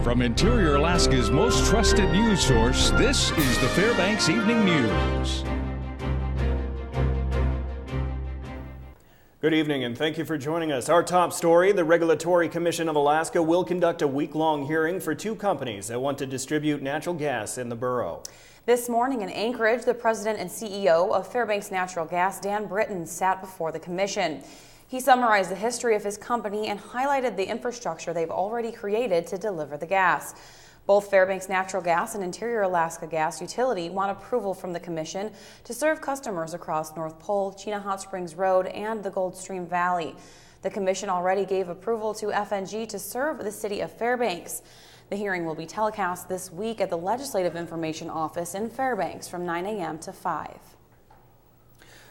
From Interior Alaska's most trusted news source, this is the Fbx Evening News. Good evening and thank you for joining us. Our top story, the Regulatory Commission of Alaska will conduct a week-long hearing for two companies that want to distribute natural gas in the borough. This morning in Anchorage, the president and CEO of Fairbanks Natural Gas, Dan Britton, sat before the commission. He summarized the history of his company and highlighted the infrastructure they've already created to deliver the gas. Both Fairbanks Natural Gas and Interior Alaska Gas Utility want approval from the commission to serve customers across North Pole, Chena Hot Springs Road, and the Gold Stream Valley. The commission already gave approval to FNG to serve the city of Fairbanks. The hearing will be telecast this week at the Legislative Information Office in Fairbanks from 9 a.m. to 5.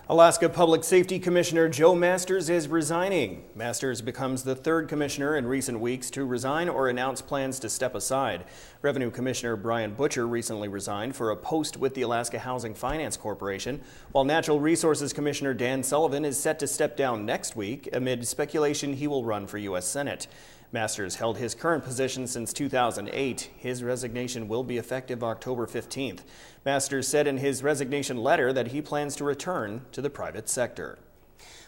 Alaska Public Safety Commissioner Joe Masters is resigning. Masters becomes the third commissioner in recent weeks to resign or announce plans to step aside. Revenue Commissioner Brian Butcher recently resigned for a post with the Alaska Housing Finance Corporation, while Natural Resources Commissioner Dan Sullivan is set to step down next week amid speculation he will run for U.S. Senate. Masters held his current position since 2008. His resignation will be effective October 15th. Masters said in his resignation letter that he plans to return to the private sector.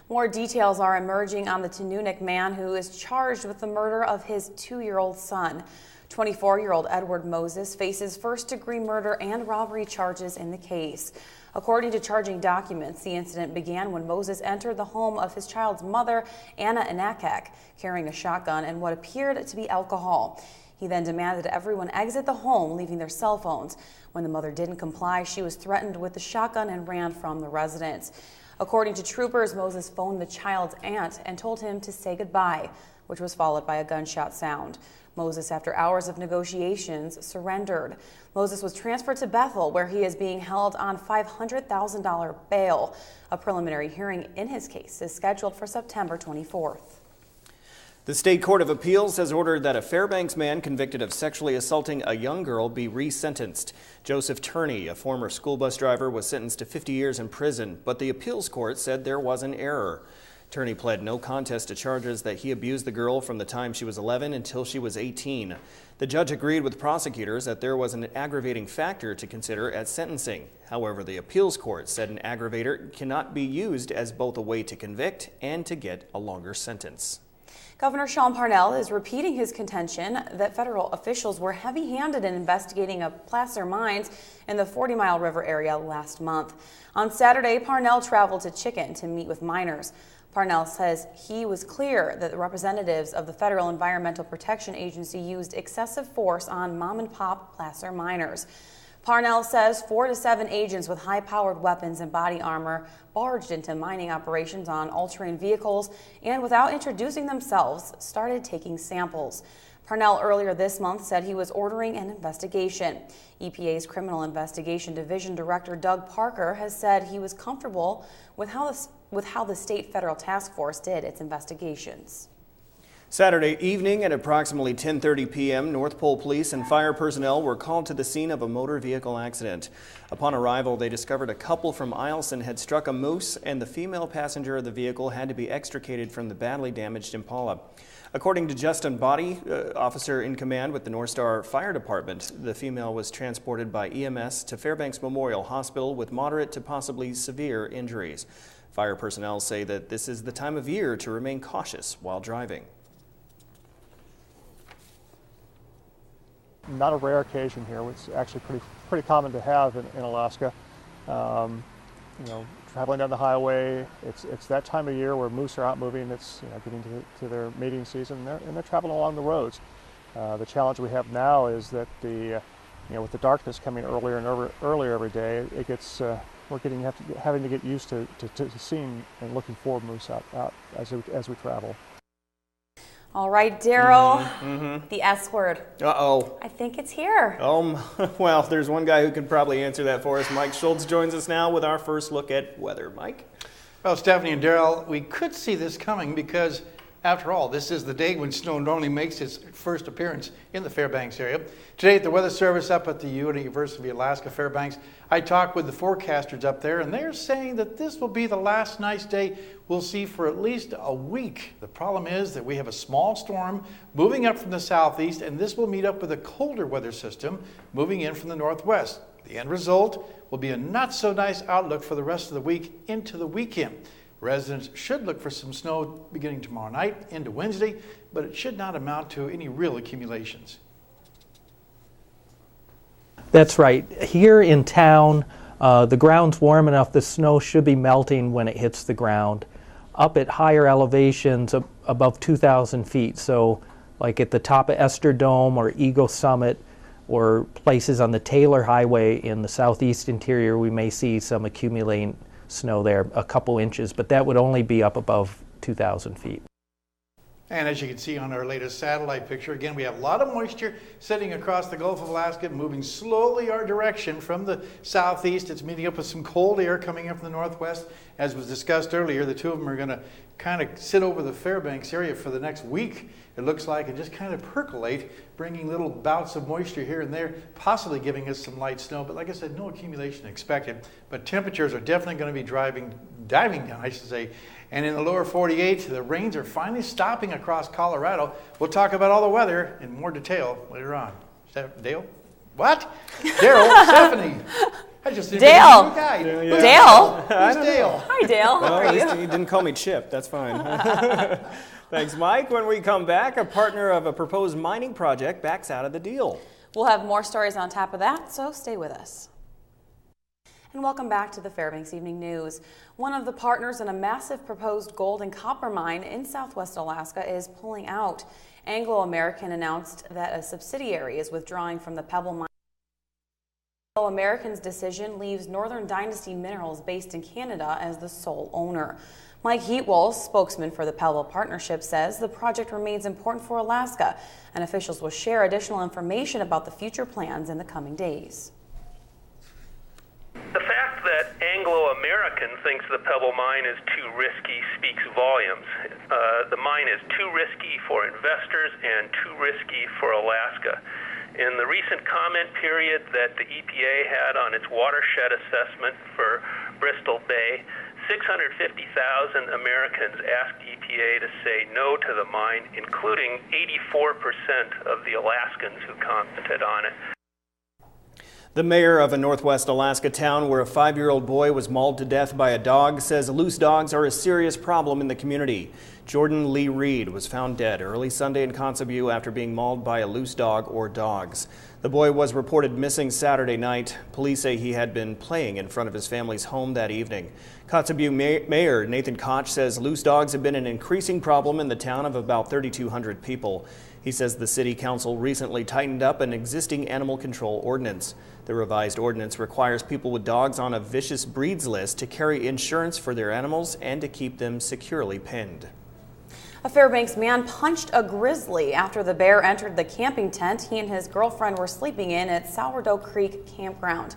More details are emerging on the Tanunuk man who is charged with the murder of his 2-year-old son. 24-year-old Edward Moses faces first-degree murder and robbery charges in the case. According to charging documents, the incident began when Moses entered the home of his child's mother, Anna Inakek, carrying a shotgun and what appeared to be alcohol. He then demanded everyone exit the home, leaving their cell phones. When the mother didn't comply, she was threatened with the shotgun and ran from the residence. According to troopers, Moses phoned the child's aunt and told him to say goodbye, which was followed by a gunshot sound. Moses, after hours of negotiations, surrendered. Moses was transferred to Bethel, where he is being held on $500,000 bail. A preliminary hearing in his case is scheduled for September 24th. The State Court of Appeals has ordered that a Fairbanks man convicted of sexually assaulting a young girl be resentenced. Joseph Turney, a former school bus driver, was sentenced to 50 years in prison, but the appeals court said there was an error. Turney pled no contest to charges that he abused the girl from the time she was 11 until she was 18. The judge agreed with prosecutors that there was an aggravating factor to consider at sentencing. However, the appeals court said an aggravator cannot be used as both a way to convict and to get a longer sentence. Governor Sean Parnell is repeating his contention that federal officials were heavy-handed in investigating a placer mines in the 40 Mile River area last month. On Saturday, Parnell traveled to Chicken to meet with miners. Parnell says he was clear that the representatives of the Federal Environmental Protection Agency used excessive force on mom-and-pop placer miners. Parnell says 4 to 7 agents with high-powered weapons and body armor barged into mining operations on all-terrain vehicles and, without introducing themselves, started taking samples. Parnell earlier this month said he was ordering an investigation. EPA's Criminal Investigation Division Director Doug Parker has said he was comfortable with how the state federal task force did its investigations. Saturday evening at approximately 10:30 p.m., North Pole Police and fire personnel were called to the scene of a motor vehicle accident. Upon arrival, they discovered a couple from Eielson had struck a moose, and the female passenger of the vehicle had to be extricated from the badly damaged Impala. According to Justin Body, officer in command with the North Star Fire Department, the female was transported by EMS to Fairbanks Memorial Hospital with moderate to possibly severe injuries. Fire personnel say that this is the time of year to remain cautious while driving. Not a rare occasion here. It's actually pretty common to have in Alaska. Traveling down the highway, it's that time of year where moose are out moving. It's getting to their mating season, and they're traveling along the roads. The challenge we have now is that with the darkness coming earlier and earlier every day, it gets we're having to get used to seeing and looking for moose out as we travel. All right, Daryl, the S word. Uh-oh. I think it's here. Well, there's one guy who could probably answer that for us. Mike Schultz joins us now with our first look at weather. Mike? Well, Stephanie and Daryl, we could see this coming because After all, this is the day when snow normally makes its first appearance in the Fairbanks area. Today at the Weather Service up at the University of Alaska Fairbanks, I talked with the forecasters up there, and they're saying that this will be the last nice day we'll see for at least a week. The problem is that we have a small storm moving up from the southeast, and this will meet up with a colder weather system moving in from the northwest. The end result will be a not so nice outlook for the rest of the week into the weekend. Residents should look for some snow beginning tomorrow night into Wednesday, but it should not amount to any real accumulations. That's right. Here in town, the ground's warm enough, the snow should be melting when it hits the ground. Up at higher elevations above 2,000 feet, so like at the top of Esther Dome or Eagle Summit, or places on the Taylor Highway in the southeast interior, we may see some accumulating snow there, a couple inches, but that would only be up above 2,000 feet. And as you can see on our latest satellite picture, again, we have a lot of moisture sitting across the Gulf of Alaska, moving slowly our direction from the southeast. It's meeting up with some cold air coming in from the northwest. As was discussed earlier, the two of them are going to kind of sit over the Fairbanks area for the next week, it looks like, and just kind of percolate, bringing little bouts of moisture here and there, possibly giving us some light snow. But like I said, no accumulation expected. But temperatures are definitely going to be diving down, I should say. And in the lower 48, the rains are finally stopping across Colorado. We'll talk about all the weather in more detail later on. Dale? What? Daryl, Stephanie. I just didn't Dale. Guy. Yeah. Dale. Who's Dale? Hi, Dale. How are you? He didn't call me Chip. That's fine. Thanks, Mike. When we come back, a partner of a proposed mining project backs out of the deal. We'll have more stories on top of that, so stay with us. And welcome back to the Fairbanks Evening News. One of the partners in a massive proposed gold and copper mine in southwest Alaska is pulling out. Anglo American announced that a subsidiary is withdrawing from the Pebble mine. Anglo American's decision leaves Northern Dynasty Minerals, based in Canada, as the sole owner. Mike Heatwell, spokesman for the Pebble Partnership, says the project remains important for Alaska, and officials will share additional information about the future plans in the coming days. The fact that Anglo American thinks the Pebble mine is too risky speaks volumes. The mine is too risky for investors and too risky for Alaska. In the recent comment period that the EPA had on its watershed assessment for Bristol Bay, 650,000 Americans asked EPA to say no to the mine, including 84% of the Alaskans who commented on it. The mayor of a northwest Alaska town where a 5-year-old boy was mauled to death by a dog says loose dogs are a serious problem in the community. Jordan Lee Reed was found dead early Sunday in Kotzebue after being mauled by a loose dog or dogs. The boy was reported missing Saturday night. Police say he had been playing in front of his family's home that evening. Kotzebue Mayor Nathan Koch says loose dogs have been an increasing problem in the town of about 3,200 people. He says the city council recently tightened up an existing animal control ordinance. The revised ordinance requires people with dogs on a vicious breeds list to carry insurance for their animals and to keep them securely pinned. A Fairbanks man punched a grizzly after the bear entered the camping tent he and his girlfriend were sleeping in at Sourdough Creek Campground.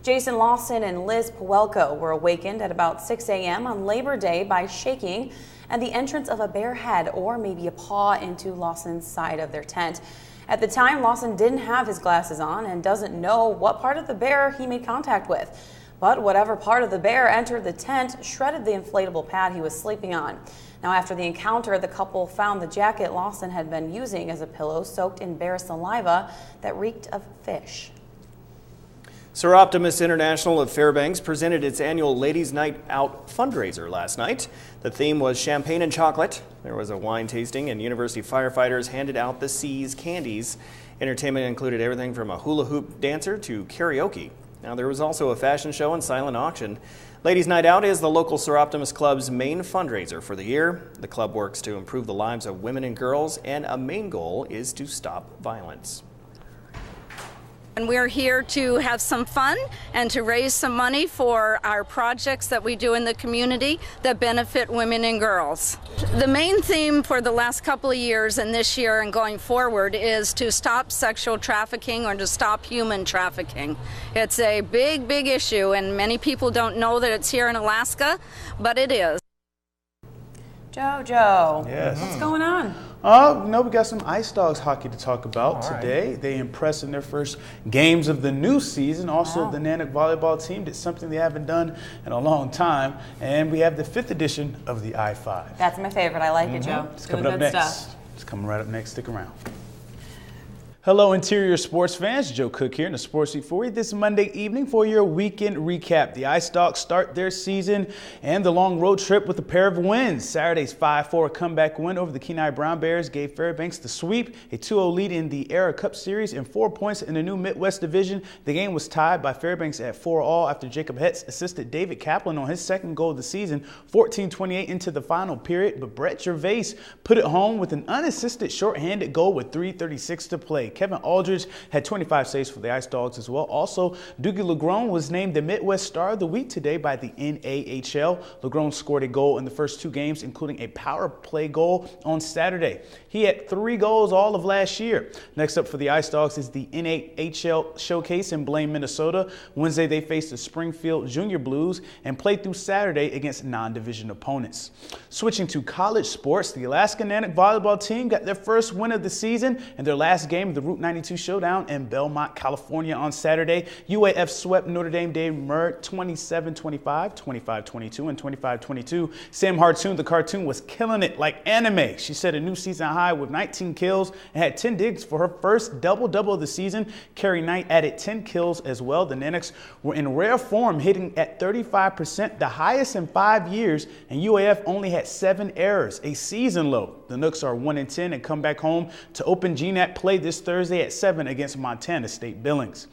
Jason Lawson and Liz Puelko were awakened at about 6 a.m. on Labor Day by shaking and the entrance of a bear head or maybe a paw into Lawson's side of their tent. At the time, Lawson didn't have his glasses on and doesn't know what part of the bear he made contact with. But whatever part of the bear entered the tent shredded the inflatable pad he was sleeping on. Now, after the encounter, the couple found the jacket Lawson had been using as a pillow soaked in bear saliva that reeked of fish. Sir Optimus International of Fairbanks presented its annual Ladies' Night Out fundraiser last night. The theme was champagne and chocolate. There was a wine tasting and university firefighters handed out the C's candies. Entertainment included everything from a hula hoop dancer to karaoke. Now, there was also a fashion show and silent auction. Ladies' Night Out is the local Sir Optimus Club's main fundraiser for the year. The club works to improve the lives of women and girls, and a main goal is to stop violence. And we're here to have some fun and to raise some money for our projects that we do in the community that benefit women and girls. The main theme for the last couple of years and this year and going forward is to stop sexual trafficking or to stop human trafficking. It's a big, big issue, and many people don't know that it's here in Alaska, but it is. JoJo, Yes. what's going on? We got some Ice Dogs hockey to talk about today. They impressed in their first games of the new season. Also, the Nanook volleyball team did something they haven't done in a long time. And we have the 5th edition of the I-5. That's my favorite. I like it, Joe. It's Doing coming up good next. stuff. It's coming right up next. Stick around. Hello, Interior sports fans. Joe Cook here in the Sports Week for you this Monday evening for your weekend recap. The Ice Dogs start their season and the long road trip with a pair of wins. Saturday's 5-4 comeback win over the Kenai Brown Bears gave Fairbanks the sweep, a 2-0 lead in the Era Cup Series, and 4 points in the new Midwest Division. The game was tied by Fairbanks at 4-all after Jacob Hetz assisted David Kaplan on his second goal of the season, 14-28 into the final period. But Brett Gervais put it home with an unassisted shorthanded goal with 3:36 to play. Kevin Aldridge had 25 saves for the Ice Dogs as well. Also, Dougie Legrone was named the Midwest Star of the Week today by the NAHL. Legrone scored a goal in the first 2 games, including a power play goal on Saturday. He had 3 goals all of last year. Next up for the Ice Dogs is the NAHL Showcase in Blaine, Minnesota. Wednesday, they faced the Springfield Junior Blues and played through Saturday against non-division opponents. Switching to college sports, the Alaska Nanook volleyball team got their first win of the season in their last game of the Route 92 Showdown in Belmont, California on Saturday. UAF swept Notre Dame Dave Murr 27-25, 25-22, and 25-22. Sam Hartoon, the cartoon, was killing it like anime. She set a new season high with 19 kills and had 10 digs for her first double-double of the season. Carrie Knight added 10 kills as well. The Nanooks were in rare form, hitting at 35%, the highest in 5 years, and UAF only had 7 errors, a season low. The Nooks are 1-10 and come back home to open GNAT play this Thursday at 7 against Montana State Billings.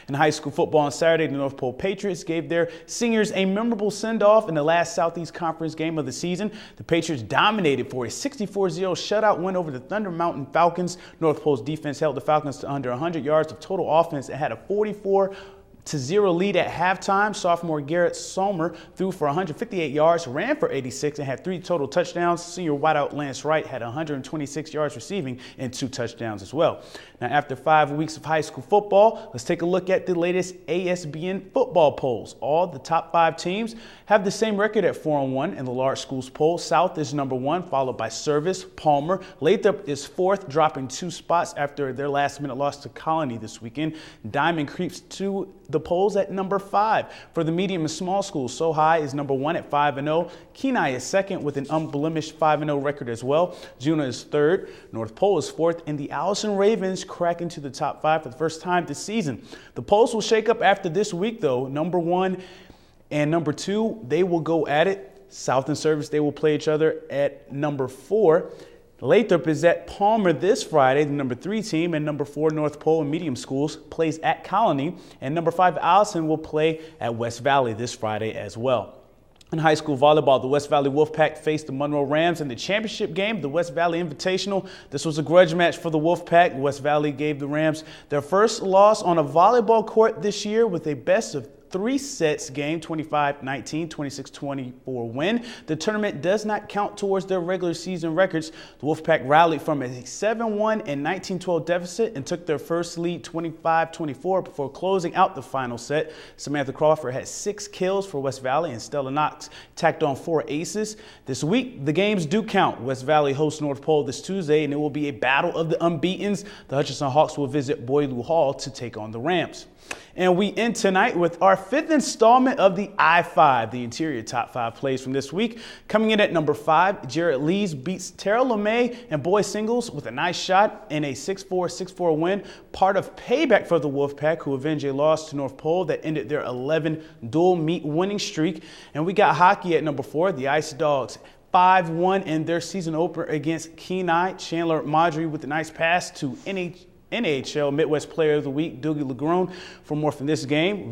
In high school football on Saturday, the North Pole Patriots gave their seniors a memorable send-off in the last Southeast Conference game of the season. The Patriots dominated for a 64-0 shutout win over the Thunder Mountain Falcons. North Pole's defense held the Falcons to under 100 yards of total offense and had a 44-0 lead at halftime. Sophomore Garrett Sommer threw for 158 yards, ran for 86, and had 3 total touchdowns. Senior wideout Lance Wright had 126 yards receiving and 2 touchdowns as well. Now, after 5 weeks of high school football, let's take a look at the latest ASBN football polls. All the top 5 teams have the same record at 4-1 in the large schools poll. South is number 1, followed by Service, Palmer. Lathrop is 4th, dropping 2 spots after their last-minute loss to Colony this weekend. Diamond creeps to the polls at number 5. For the medium and small schools, So High is number 1 at 5-0. Kenai is 2nd with an unblemished 5-0 record as well. Juna is 3rd. North Pole is 4th, and the Allison Ravens crack into the top 5 for the first time this season. The polls will shake up after this week, though. Number 1 and number 2, they will go at it. South and Service, they will play each other at number 4. Lathrop is at Palmer this Friday, the number 3 team, and number 4 North Pole and Medium Schools plays at Colony, and number 5 Allison will play at West Valley this Friday as well. In high school volleyball, the West Valley Wolfpack faced the Monroe Rams in the championship game, the West Valley Invitational. This was a grudge match for the Wolfpack. West Valley gave the Rams their first loss on a volleyball court this year with a best of 3 sets game, 25-19, 26-24 win. The tournament does not count towards their regular season records. The Wolfpack rallied from a 7-1 and 19-12 deficit and took their first lead 25-24 before closing out the final set. Samantha Crawford had 6 kills for West Valley, and Stella Knox tacked on 4 aces. This week, the games do count. West Valley hosts North Pole this Tuesday, and it will be a battle of the unbeatens. The Hutchinson Hawks will visit Boileau Hall to take on the Rams. And we end tonight with our 5th installment of the I-5, the interior top 5 plays from this week. Coming in at number 5, Jarrett Lees beats Tara LeMay and boys singles with a nice shot in a 6-4 win. Part of payback for the Wolfpack, who avenged a loss to North Pole that ended their 11 dual meet winning streak. And we got hockey at number 4, the Ice Dogs 5-1 in their season opener against Kenai. Chandler Maudry with a nice pass to NHL Midwest Player of the Week, Dougie Legrone. For more from this game,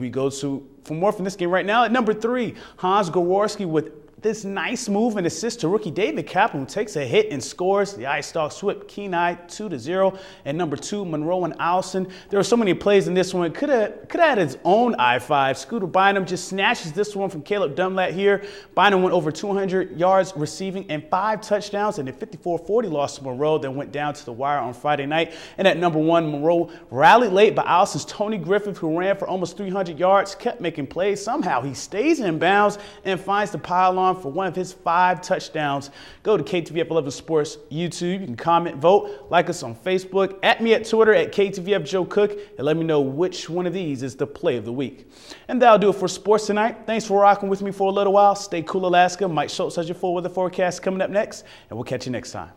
right now at number 3, Hans Gaworski with this nice move and assist to rookie David Kaplan, who takes a hit and scores. The Ice Dogs swept Kenai 2-0. At number 2, Monroe and Allison. There were so many plays in this one. Could have had its own I-5. Scooter Bynum just snatches this one from Caleb Dunlap here. Bynum went over 200 yards receiving and 5 touchdowns in a 54-40 loss to Monroe that went down to the wire on Friday night. And at number 1, Monroe rallied late by Allison's Tony Griffith, who ran for almost 300 yards, kept making plays. Somehow he stays in bounds and finds the pylon on for one of his 5 touchdowns. Go to KTVF 11 Sports YouTube. You can comment, vote, like us on Facebook, at me at Twitter at KTVF Joe Cook, and let me know which one of these is the play of the week. And that'll do it for sports tonight. Thanks for rocking with me for a little while. Stay cool, Alaska. Mike Schultz has your full weather forecast coming up next, and we'll catch you next time.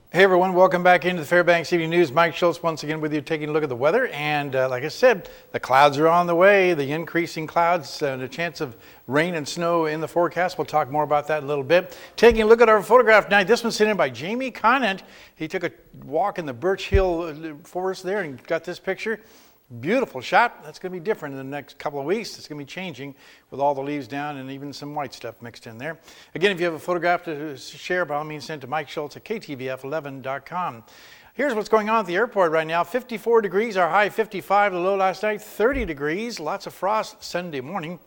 Hey everyone, welcome back into the Fbx Evening News. Mike Schultz once again with you, taking a look at the weather. And like I said, the clouds are on the way, the increasing clouds, and a chance of rain and snow in the forecast. We'll talk more about that in a little bit. Taking a look at our photograph tonight, this one's sent in by Jamie Conant. He took a walk in the Birch Hill forest there and got this picture. Beautiful shot. That's going to be different in the next couple of weeks. It's going to be changing with all the leaves down and even some white stuff mixed in there. Again, if you have a photograph to share, by all means, send to Mike Schultz at KTVF11.com. Here's what's going on at the airport right now. 54 degrees, our high 55, the low last night 30 degrees. Lots of frost Sunday morning.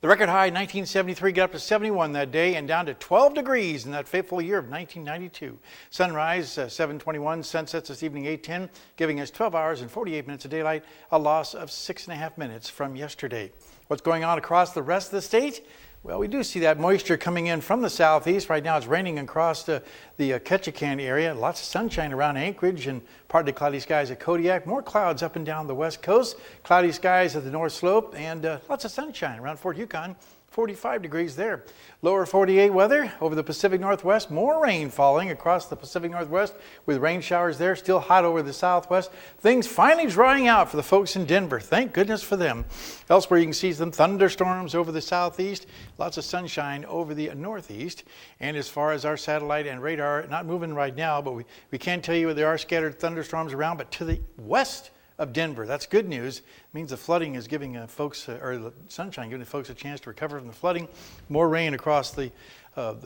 The record high, 1973, got up to 71 that day and down to 12 degrees in that fateful year of 1992. Sunrise, 7:21, sunsets this evening, 8:10, giving us 12 hours and 48 minutes of daylight, a loss of 6.5 minutes from yesterday. What's going on across the rest of the state? Well, we do see that moisture coming in from the southeast. Right now it's raining across the Ketchikan area. Lots of sunshine around Anchorage and partly cloudy skies at Kodiak. More clouds up and down the west coast. Cloudy skies at the north slope and lots of sunshine around Fort Yukon. 45 degrees there. Lower 48 weather over the Pacific Northwest. More rain falling across the Pacific Northwest with rain showers there. Still hot over the Southwest. Things finally drying out for the folks in Denver. Thank goodness for them. Elsewhere you can see some thunderstorms over the southeast. Lots of sunshine over the northeast. And as far as our satellite and radar, not moving right now, but we can tell you there are scattered thunderstorms around, but to the west of Denver. That's good news. It means the flooding is giving folks, or the sunshine giving folks a chance to recover from the flooding. More rain across the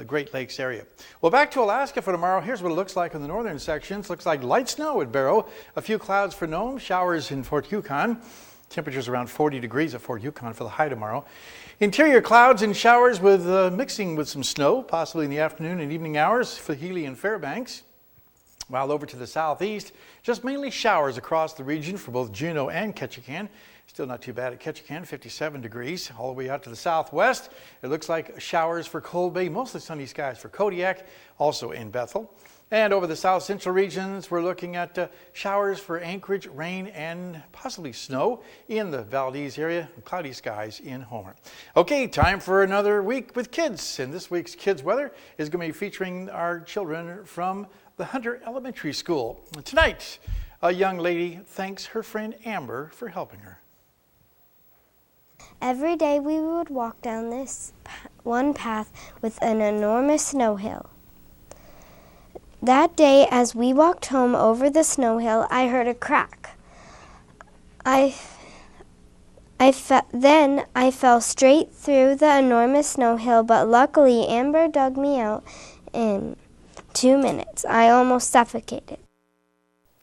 Great Lakes area. Well, back to Alaska for tomorrow. Here's what it looks like in the northern sections. Looks like light snow at Barrow. A few clouds for Nome. Showers in Fort Yukon. Temperatures around 40 degrees at Fort Yukon for the high tomorrow. Interior clouds and showers with mixing with some snow, possibly in the afternoon and evening hours for Healy and Fairbanks. While over to the southeast, just mainly showers across the region for both Juneau and Ketchikan. Still not too bad at Ketchikan, 57 degrees. All the way out to the southwest, it looks like showers for Cold Bay, mostly sunny skies for Kodiak, also in Bethel. And over the south central regions, we're looking at showers for Anchorage, rain, and possibly snow in the Valdez area, and cloudy skies in Homer. Okay, time for another week with kids. And this week's kids' weather is going to be featuring our children from the Hunter Elementary School. Tonight, a young lady thanks her friend Amber for helping her. Every day we would walk down this one path with an enormous snow hill. That day, as we walked home over the snow hill, I heard a crack. Then I fell straight through the enormous snow hill, but luckily Amber dug me out in 2 minutes. I almost suffocated.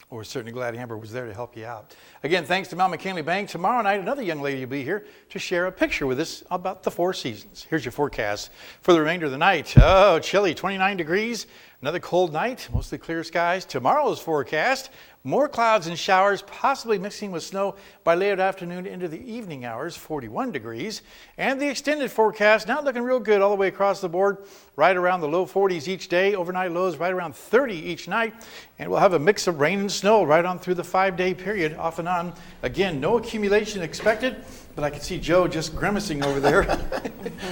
Well, we're certainly glad Amber was there to help you out. Again, thanks to Mount McKinley Bank. Tomorrow night, another young lady will be here to share a picture with us about the 4 seasons. Here's your forecast for the remainder of the night. Oh, chilly, 29 degrees. Another cold night, mostly clear skies. Tomorrow's forecast, more clouds and showers, possibly mixing with snow by late afternoon into the evening hours, 41 degrees. And the extended forecast, not looking real good all the way across the board, right around the low 40s each day. Overnight lows right around 30 each night. And we'll have a mix of rain and snow right on through the 5-day period, off and on. Again, no accumulation expected, but I can see Joe just grimacing over there.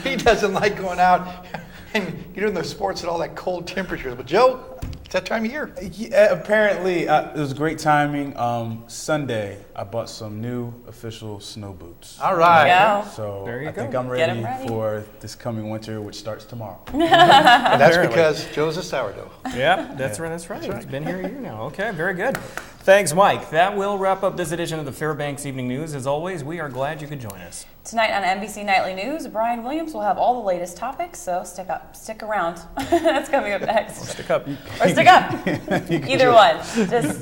He doesn't like going out and doing the sports at all that cold temperature. But Joe, it's that time of year. Yeah, apparently, it was great timing. Sunday, I bought some new official snow boots. All right. Yeah. So There you I go. think I'm Get 'em ready ready. for this coming winter, which starts tomorrow. That's because Joe's a sourdough. Yeah, that's right. That's right. It's been here a year now. Okay, very good. Thanks, Mike. That will wrap up this edition of the Fairbanks Evening News. As always, we are glad you could join us. Tonight on NBC Nightly News, Brian Williams will have all the latest topics, so stick around. That's coming up next. Stick up. Or stick up. Either one. Just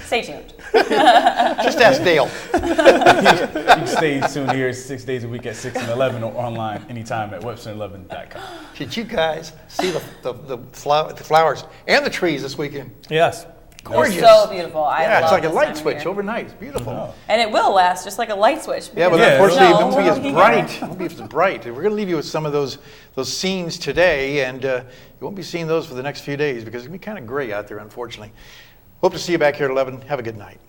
stay tuned. Just ask Dale. You can stay tuned here 6 days a week at 6 and 11 or online anytime at webster11.com. Did you guys see the flowers and the trees this weekend? Yes. Gorgeous. It's so beautiful. Yeah, it's like a this light time of switch year. overnight. It's beautiful. And it will last just like a light switch. Yeah, but because unfortunately, it it's won't be so as bright. It won't be as bright. We're going to leave you with some of those scenes today, and you won't be seeing those for the next few days because it's going to be kind of gray out there, unfortunately. Hope to see you back here at 11. Have a good night.